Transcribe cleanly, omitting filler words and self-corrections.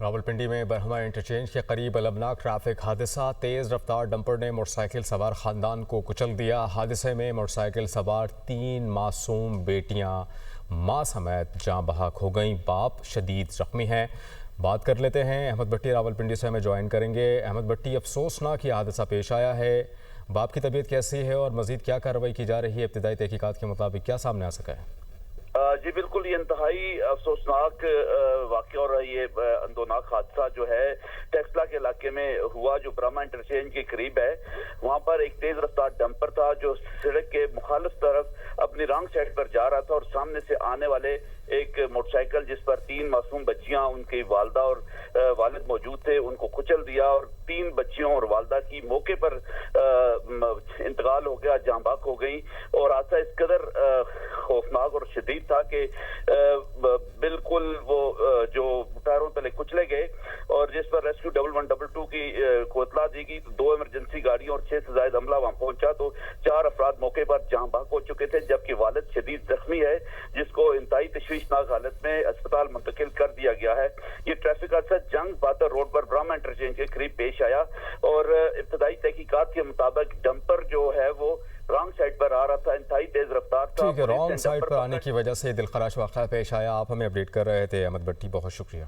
راولپنڈی میں برہما انٹرچینج کے قریب المناک ٹریفک حادثہ، تیز رفتار ڈمپر نے موٹر سائیکل سوار خاندان کو کچل دیا۔ حادثے میں موٹر سائیکل سوار 3 معصوم بیٹیاں ماں سمیت جاں بحق ہو گئیں، باپ شدید زخمی ہیں۔ بات کر لیتے ہیں احمد بھٹی راولپنڈی سے ہمیں جوائن کریں گے۔ احمد بھٹی، افسوسناک یہ حادثہ پیش آیا ہے، باپ کی طبیعت کیسی ہے اور مزید کیا کارروائی کی جا رہی ہے؟ ابتدائی تحقیقات کے مطابق کیا سامنے آ سکا ہے؟ جی بالکل، یہ انتہائی افسوسناک واقعہ اور یہ اندوناک حادثہ جو ہے ٹیکسلا کے علاقے میں ہوا، جو برہما انٹرچینج کے قریب ہے۔ وہاں پر ایک تیز رفتار ڈمپر تھا جو سڑک کے مخالف طرف اپنی رانگ سائڈ پر جا رہا تھا، اور سامنے سے آنے والے ایک موٹر سائیکل جس پر 3 معصوم بچیاں، ان کی والدہ اور والد موجود تھے، ان کو کچل دیا اور 3 بچیوں اور والدہ کی موقع پر انتقال ہو گیا، جاں بحق ہو گئی۔ اور حادثہ اس قدر خوفناک اور شدید تھا کہ بالکل وہ جو ٹائروں تلے کچلے گئے، اور جس پر ریسکیو 1112 کی کو اطلاع دی گئی تو 2 ایمرجنسی گاڑیوں اور 6 سے زائد عملہ وہاں پہنچا تو 4 افراد موقع پر جاں بحق ہو چکے تھے، جبکہ والد شدید زخمی ہے جس کو انتہائی تشویشناک حالت میں اسپتال منتقل کر دیا گیا ہے۔ یہ ٹریفک حادثہ جنگ بہادر روڈ پر برہما انٹرچینج کے قریب پیش آیا، اور ابتدائی تحقیقات کے مطابق ڈمپر جو ہے وہ رانگ سائڈ پر آ رہا تھا، انتہائی تیز رفتار تھا۔ ٹھیک ہے، رانگ سائڈ پر آنے کی وجہ سے دلخراش واقعہ پیش آیا۔ آپ ہمیں اپڈیٹ کر رہے تھے احمد بھٹی، بہت شکریہ۔